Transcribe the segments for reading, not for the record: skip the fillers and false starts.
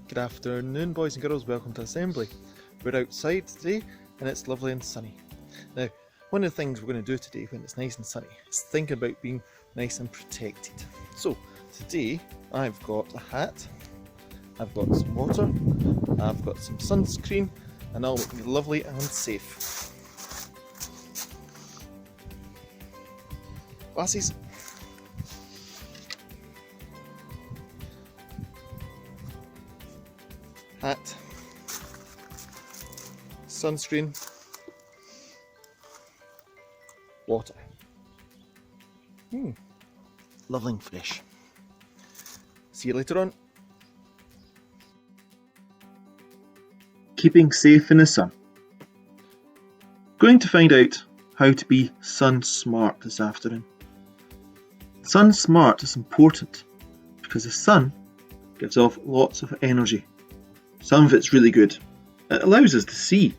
Good afternoon, boys and girls. Welcome to Assembly. We're outside today and it's lovely and sunny. Now, one of the things we're going to do today when it's nice and sunny is think about being nice and protected. So, today I've got a hat, I've got some water, I've got some sunscreen, and all will be lovely and safe. Glasses. Hat, sunscreen, water. Lovely and fresh. See you later on. Keeping safe in the sun. Going to find out how to be sun smart this afternoon. Sun smart is important because the sun gives off lots of energy. Some of it's really good. It allows us to see.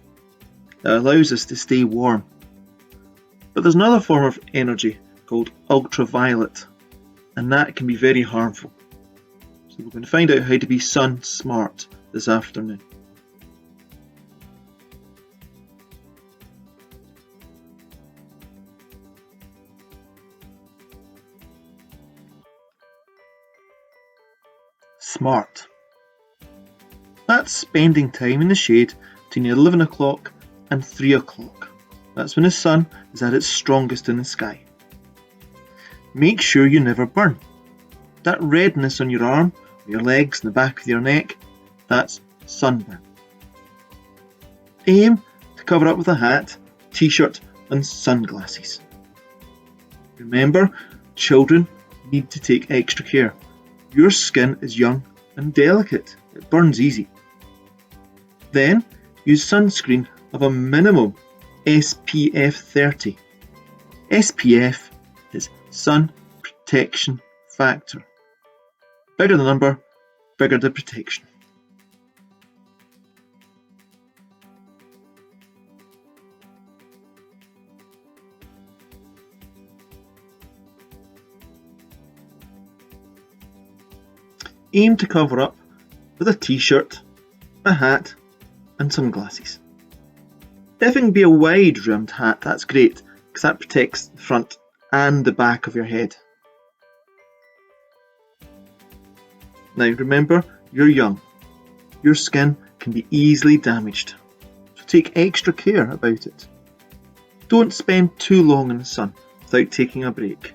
It allows us to stay warm. But there's another form of energy called ultraviolet, and that can be very harmful. So we're going to find out how to be sun smart this afternoon. Smart. That's spending time in the shade between 11 o'clock and 3 o'clock. That's when the sun is at its strongest in the sky. Make sure you never burn. That redness on your arm, your legs and the back of your neck, that's sunburn. Aim to cover up with a hat, t-shirt and sunglasses. Remember, children need to take extra care. Your skin is young and delicate. It burns easy. Then use sunscreen of a minimum SPF 30. SPF is Sun Protection Factor. Bigger the number, bigger the protection. Aim to cover up with a t-shirt, a hat and sunglasses. If it can be a wide rimmed hat, that's great because that protects the front and the back of your head. Now remember, you're young. Your skin can be easily damaged, so take extra care about it. Don't spend too long in the sun without taking a break.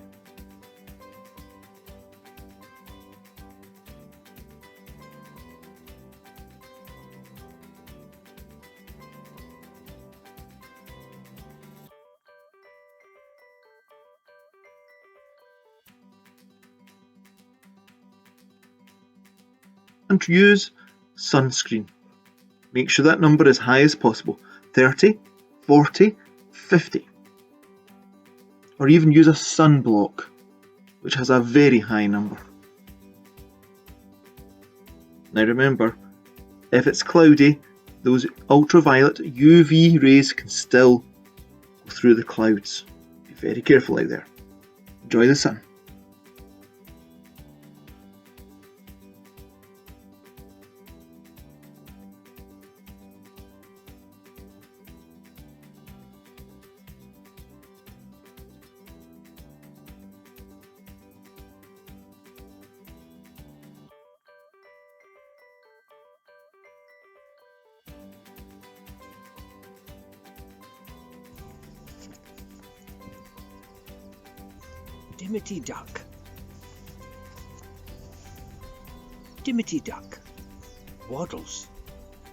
And to use sunscreen. Make sure that number is high as possible, 30, 40, 50. Or even use a sunblock, which has a very high number. Now remember, if it's cloudy, those ultraviolet UV rays can still go through the clouds. Be very careful out there. Enjoy the sun. Dimity Duck. Dimity Duck waddles,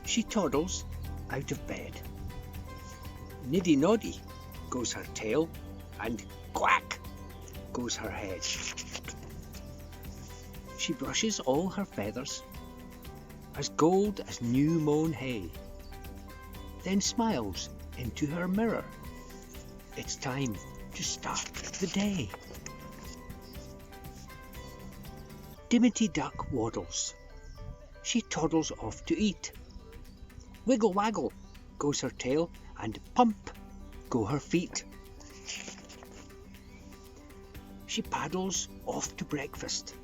she toddles out of bed. Niddy Noddy goes her tail, and quack goes her head. She brushes all her feathers, as gold as new mown hay, then smiles into her mirror. It's time to start the day. Dimity Duck waddles, she toddles off to eat. Wiggle waggle goes her tail, and pump go her feet. She paddles off to breakfast.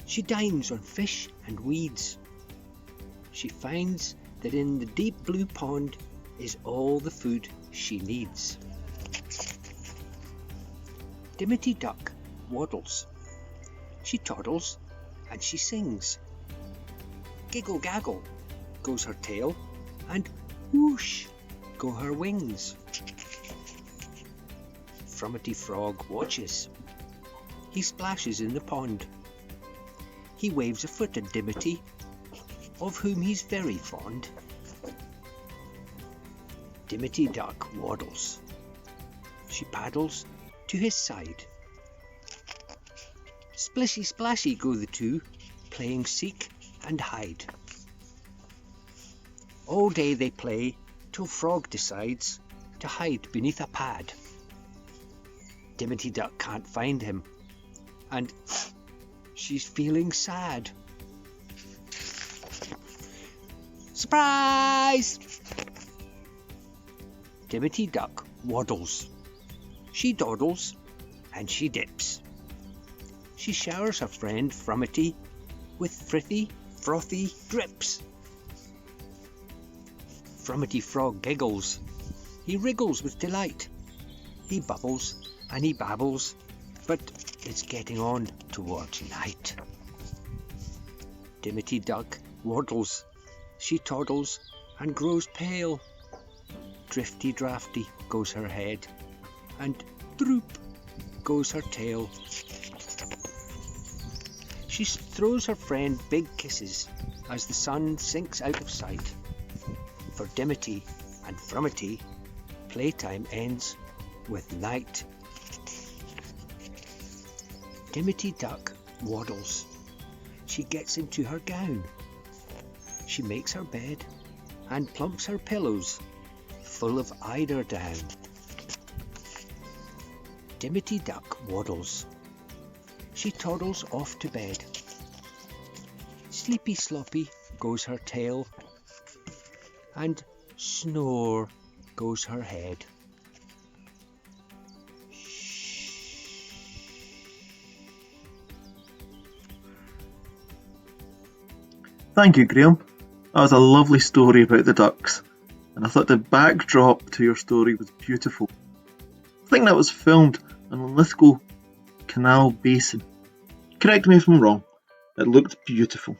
She dines on fish and weeds. she finds that in the deep blue pond is all the food she needs. Dimity Duck waddles. She toddles and she sings. Giggle gaggle goes her tail, and whoosh go her wings. Frummety Frog watches. He splashes in the pond. He waves a foot at Dimity, of whom he's very fond. Dimity Duck waddles. She paddles to his side. Splishy splashy go the two, playing seek and hide. All day they play, till Frog decides to hide beneath a pad. Dimity Duck can't find him, and she's feeling sad. Surprise! Dimity Duck waddles. She dawdles and she dips. She showers her friend Frummety with frothy, frothy drips. Frummety Frog giggles. He wriggles with delight. He bubbles and he babbles, but it's getting on towards night. Dimity Duck waddles. She toddles and grows pale. Drifty drafty goes her head, and droop goes her tail. She throws her friend big kisses as the sun sinks out of sight. For Dimity and Frummety, playtime ends with night. Dimity Duck waddles. She gets into her gown. She makes her bed and plumps her pillows full of eider down. Dimity Duck waddles. She toddles off to bed. Sleepy sloppy goes her tail, and snore goes her head. Thank you, Graham. That was a lovely story about the ducks, and I thought the backdrop to your story was beautiful. I think that was filmed in Lithgow Canal Basin. Correct me if I'm wrong, it looked beautiful.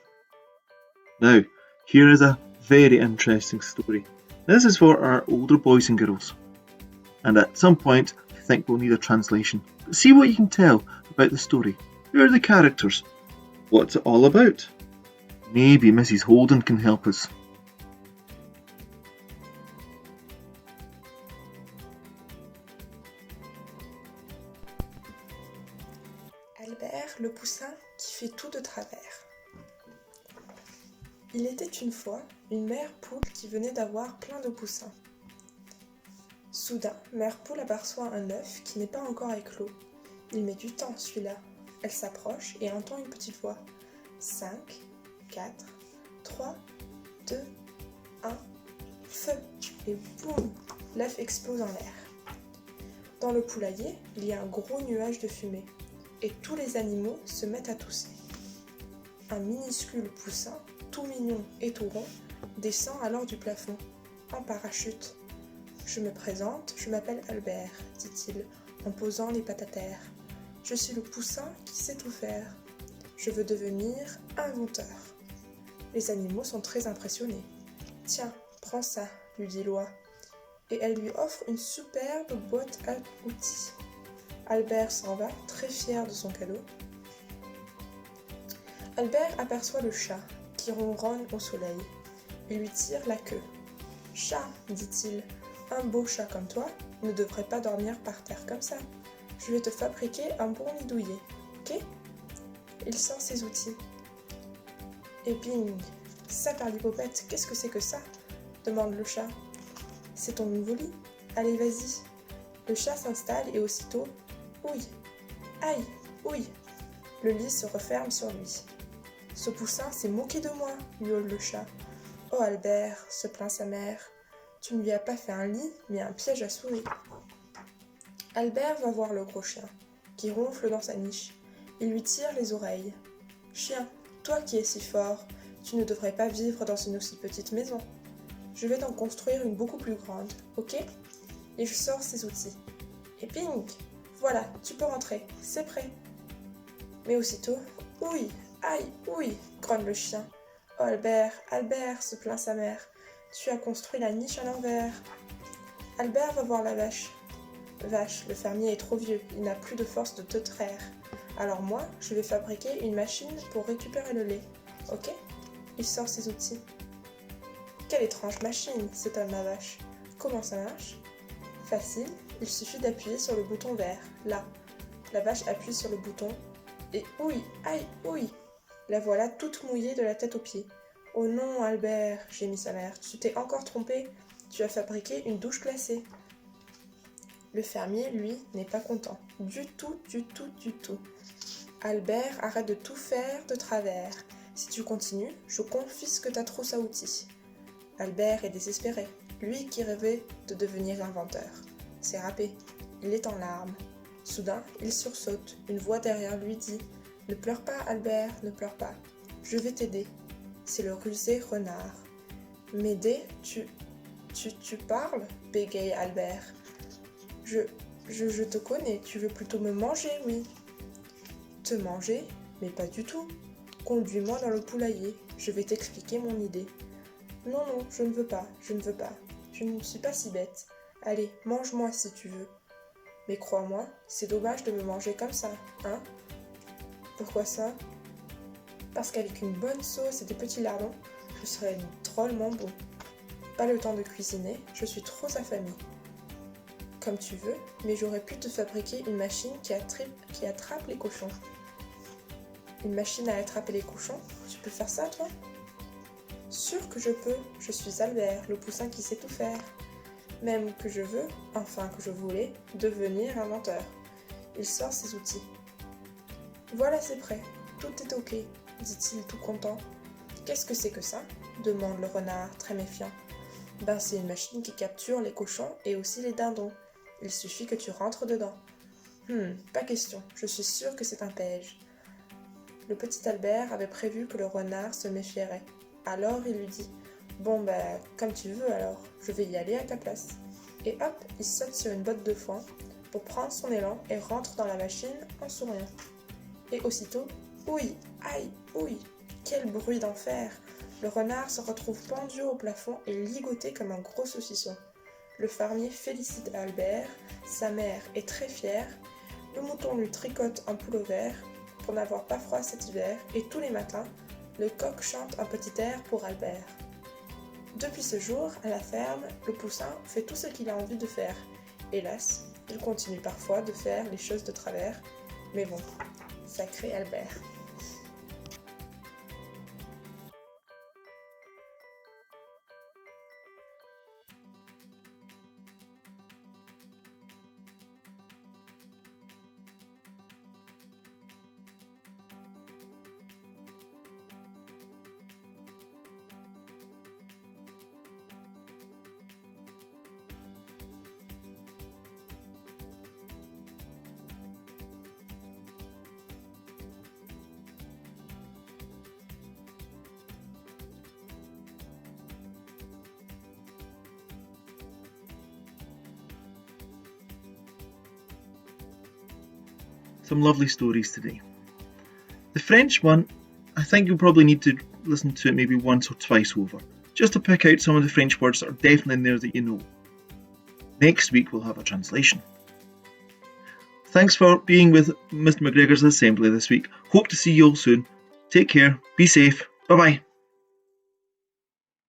Now, here is a very interesting story. This is for our older boys and girls, and at some point I think we'll need a translation. But see what you can tell about the story. Who are the characters? What's it all about? Maybe Mrs. Holden can help us. Albert le poussin qui fait tout de travers. Il était une fois une mère poule qui venait d'avoir plein de poussins. Soudain, mère poule aperçoit un œuf qui n'est pas encore éclos. Il met du temps, celui-là. Elle s'approche et entend une petite voix. 5, 4, 3, 2, 1, feu! Et boum! L'œuf explose en l'air. Dans le poulailler, il y a un gros nuage de fumée, et tous les animaux se mettent à tousser. Un minuscule poussin, tout mignon et tout rond, descend alors du plafond, en parachute. « Je me présente, je m'appelle Albert, dit-il, en posant les pattes à terre. Je suis le poussin qui sait tout faire. Je veux devenir inventeur. » Les animaux sont très impressionnés. « Tiens, prends ça, lui dit l'oie. » Et elle lui offre une superbe boîte à outils. Albert s'en va, très fier de son cadeau. Albert aperçoit le chat, qui ronronne au soleil. Il lui tire la queue. « Chat, dit-il, un beau chat comme toi ne devrait pas dormir par terre comme ça. Je vais te fabriquer un bon nid douillet, ok ?» Il sort ses outils. Et bing! Saperlipopette, qu'est-ce que c'est que ça? Demande le chat. C'est ton nouveau lit. Allez, vas-y. Le chat s'installe et aussitôt, ouille! Aïe! Ouille! Le lit se referme sur lui. Ce poussin s'est moqué de moi, miaule le chat. Oh Albert, se plaint sa mère, tu ne lui as pas fait un lit, mais un piège à souris. Albert va voir le gros chien, qui ronfle dans sa niche. Il lui tire les oreilles. Chien, toi qui es si fort, Tu ne devrais pas vivre dans une aussi petite maison. Je vais t'en construire une beaucoup plus grande, ok? Il sort ses outils. Et ping! Voilà, tu peux rentrer, c'est prêt. Mais aussitôt, ouille, aïe, ouille, grogne le chien. Oh Albert, Albert, se plaint sa mère. Tu as construit la niche à l'envers. Albert va voir la vache. Vache, le fermier est trop vieux, il n'a plus de force de te traire. Alors moi, je vais fabriquer une machine pour récupérer le lait, ok? Il sort ses outils. Quelle étrange machine, s'étonne la vache. Comment ça marche? Facile, il suffit d'appuyer sur le bouton vert, là. La vache appuie sur le bouton et ouille, aïe, ouille. La voilà toute mouillée de la tête aux pieds. Oh non, Albert, gémit sa mère, tu t'es encore trompé. Tu as fabriqué une douche glacée. Le fermier, lui, n'est pas content. Du tout, du tout, du tout. Albert, arrête de tout faire de travers. Si tu continues, je confisque ta trousse à outils. Albert est désespéré, lui qui rêvait de devenir inventeur. C'est râpé, il est en larmes. Soudain, il sursaute. Une voix derrière lui dit « Ne pleure pas, Albert, ne pleure pas. Je vais t'aider. » C'est le rusé renard. « M'aider? Tu parles ?» bégaye Albert. Je te connais, tu veux plutôt me manger, oui. Te manger? Mais pas du tout. Conduis-moi dans le poulailler, je vais t'expliquer mon idée. Non, non, je ne veux pas, je ne veux pas. Je ne suis pas si bête. Allez, mange-moi si tu veux. Mais crois-moi, c'est dommage de me manger comme ça, hein? Pourquoi ça? Parce qu'avec une bonne sauce et des petits lardons, je serais drôlement bon. Pas le temps de cuisiner, je suis trop affamée. Comme tu veux, mais j'aurais pu te fabriquer une machine qui attrape les cochons. Une machine à attraper les cochons? Tu peux faire ça, toi? Sûr que je peux, je suis Albert, le poussin qui sait tout faire. Même que je veux, enfin que je voulais, devenir inventeur. Il sort ses outils. Voilà, c'est prêt, tout est ok, dit-il tout content. Qu'est-ce que c'est que ça? Demande le renard, très méfiant. Ben, c'est une machine qui capture les cochons et aussi les dindons. Il suffit que tu rentres dedans. Pas question, je suis sûre que c'est un piège. Le petit Albert avait prévu que le renard se méfierait. Alors il lui dit « Bon ben, comme tu veux alors, je vais y aller à ta place. » Et hop, il saute sur une botte de foin pour prendre son élan et rentre dans la machine en souriant. Et aussitôt, ouille, aïe, ouille, quel bruit d'enfer! Le renard se retrouve pendu au plafond et ligoté comme un gros saucisson. Le fermier félicite Albert, sa mère est très fière, le mouton lui tricote un poule au vert pour n'avoir pas froid cet hiver et tous les matins, le coq chante un petit air pour Albert. Depuis ce jour, à la ferme, le poussin fait tout ce qu'il a envie de faire. Hélas, il continue parfois de faire les choses de travers, mais bon, sacré Albert. Some lovely stories today. The French one, I think you'll probably need to listen to it maybe once or twice over, just to pick out some of the French words that are definitely in there that you know. Next week we'll have a translation. Thanks for being with Mr. McGregor's Assembly this week. Hope to see you all soon. Take care, be safe, bye bye.